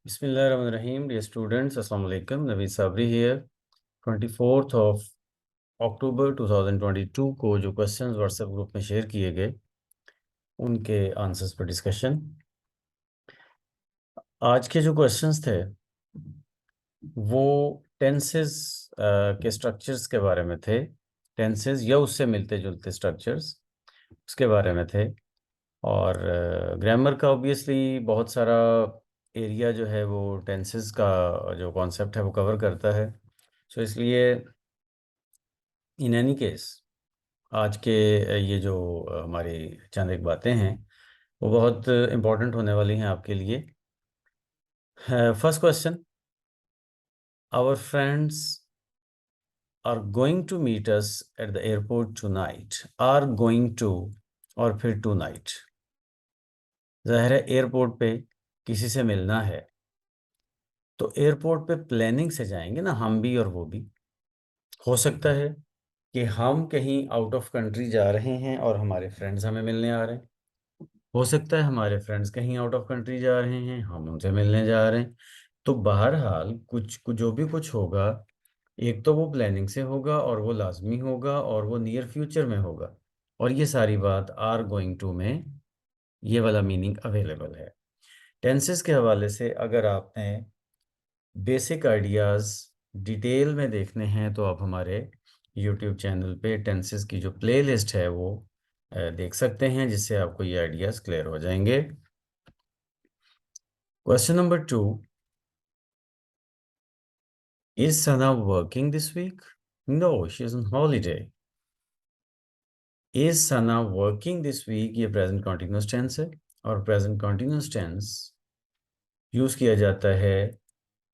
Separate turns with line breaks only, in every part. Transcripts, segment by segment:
Bismillahirrahmanirrahim. Dear students, Assalamu alaikum. Naveed Sabri here. 24th of October 2022 को जो questions WhatsApp group में share किए गए उनके आंसर्स पर डिस्कशन। आज के जो क्वेश्चंस थे वो टेंसेस के स्ट्रक्चर्स के बारे में थे। टेंसेस या उससे मिलते जुलते स्ट्रक्चर्स उसके बारे में थे। और ग्रामर का ऑब्वियसली बहुत सारा एरिया जो है वो टेंसेस का जो कॉन्सेप्ट है वो कवर करता है। सो इसलिए इन एनी केस आज के ये जो हमारी चंद एक बातें हैं वो बहुत इम्पोर्टेंट होने वाली हैं आपके लिए। First question, our friends are going to meet us at the airport tonight. Are going to और फिर टू नाइट, ज़ाहिर है एयरपोर्ट पे किसी से मिलना है तो एयरपोर्ट पे प्लानिंग से जाएंगे ना, हम भी और वो भी। हो सकता है कि हम कहीं आउट ऑफ कंट्री जा रहे हैं और हमारे फ्रेंड्स हमें मिलने आ रहे हैं। हो सकता है हमारे फ्रेंड्स कहीं आउट ऑफ कंट्री जा रहे हैं, हम उनसे मिलने जा रहे हैं। तो बहरहाल जो भी कुछ होगा, एक तो वो प्लानिंग से होगा और वो लाजमी होगा और वो नियर फ्यूचर में होगा। और ये सारी बात आर गोइंग टू में ये वाला मीनिंग अवेलेबल है। टेंसेस के हवाले से अगर आपने बेसिक आइडियाज़ डिटेल में देखने हैं तो आप हमारे यूट्यूब चैनल पे टेंसेस की जो प्लेलिस्ट है वो देख सकते हैं, जिससे आपको ये आइडियाज़ क्लियर हो जाएंगे। Question number 2, is Sana working this week? No, she is on holiday. Is Sana working this week ये प्रेजेंट कॉन्टिन्यूस टेंस है और प्रेजेंट कॉन्टिन्यूस टेंस यूज़ किया जाता है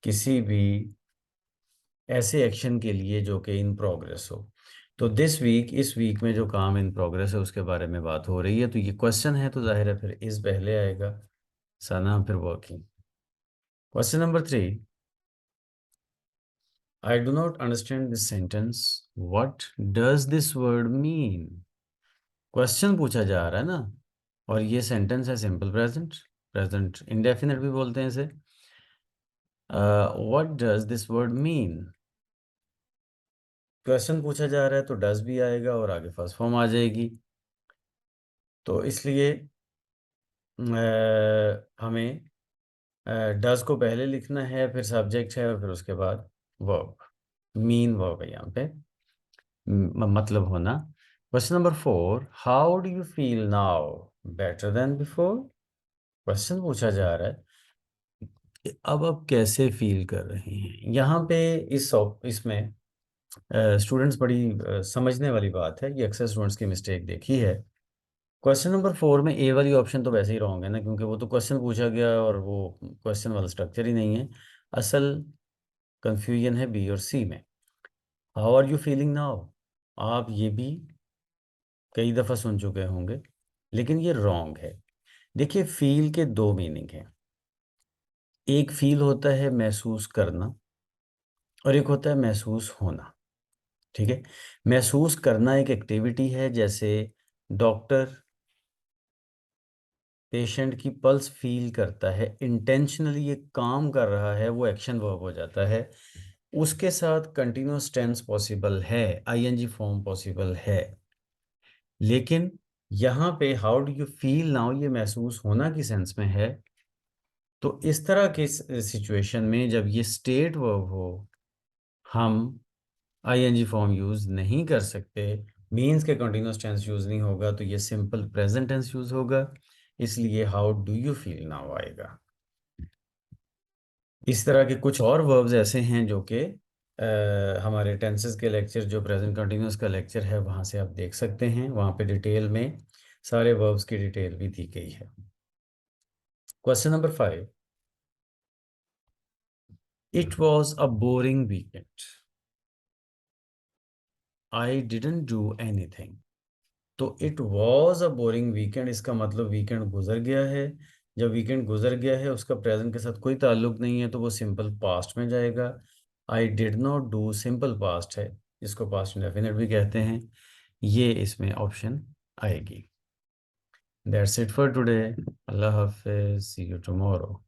किसी भी ऐसे एक्शन के लिए जो कि इन प्रोग्रेस हो। तो दिस वीक, इस वीक में जो काम इन प्रोग्रेस है उसके बारे में बात हो रही है, तो ये क्वेश्चन है तो जाहिर है फिर इस पहले आएगा, सना फिर working. Question number 3, I do not understand this sentence, what does this word mean? Question पूछा जा रहा है ना, और ये सेंटेंस है सिंपल प्रेजेंट, प्रेजेंट इंडेफिनिट भी बोलते हैं इसे। What does this word mean? Question पूछा जा रहा है तो डज भी आएगा और आगे फर्स्ट फॉर्म आ जाएगी। तो इसलिए हमें डज को पहले लिखना है, फिर सब्जेक्ट है और फिर उसके बाद वर्ब। मीन वर्ब है यहाँ पे, मतलब होना। Question number 4, how do you feel now? Better than before. Question पूछा जा रहा है कि अब आप कैसे फील कर रहे हैं। यहाँ पे इसमें स्टूडेंट्स बड़ी समझने वाली बात है, ये अक्सर स्टूडेंट्स की मिस्टेक देखी है। क्वेश्चन नंबर 4 में ए वाली ऑप्शन तो वैसे ही रॉन्ग है ना, क्योंकि वो तो क्वेश्चन पूछा गया और वो क्वेश्चन वाला स्ट्रक्चर ही नहीं है। असल कंफ्यूजन है बी और सी में। How are you feeling now, आप ये भी कई दफ़ा सुन चुके होंगे, लेकिन ये रॉन्ग है। देखिए, फील के दो मीनिंग हैं। एक फील होता है महसूस करना और एक होता है महसूस होना। ठीक है, महसूस करना एक एक्टिविटी है, जैसे डॉक्टर पेशेंट की पल्स फील करता है, इंटेंशनली ये काम कर रहा है, वो एक्शन वर्ब हो जाता है। उसके साथ कंटिन्यूस टेंस पॉसिबल है, आईएनजी फॉर्म पॉसिबल है। लेकिन यहाँ पे how do you feel now ये महसूस होना की सेंस में है। तो इस तरह के सिचुएशन में जब ये स्टेट वर्ब हो, हम आईएनजी फॉर्म यूज़ नहीं कर सकते, मीन्स के कंटिन्यूस टेंस यूज़ नहीं होगा, तो ये सिंपल प्रेजेंट टेंस यूज़ होगा। इसलिए how do you feel now आएगा। इस तरह के कुछ और वर्ब्स ऐसे हैं जो कि हमारे टेंसेस के लेक्चर, जो प्रेजेंट कंटिन्यूस का लेक्चर है, वहाँ से आप देख सकते हैं। वहाँ पे डिटेल में सारे वर्ब्स की डिटेल भी दी गई है। Question number 5, it was a boring weekend, I didn't do anything. तो it was a boring weekend, इसका मतलब वीकेंड गुजर गया है। जब वीकेंड गुजर गया है, उसका प्रेजेंट के साथ कोई ताल्लुक नहीं है, तो वो सिंपल पास्ट में जाएगा। I did not do simple past है, जिसको पास्ट इंडेफिनिट भी कहते हैं। ये इसमें ऑप्शन आएगी। That's it for today. अल्लाह हाफिज, सी यू टुमारो।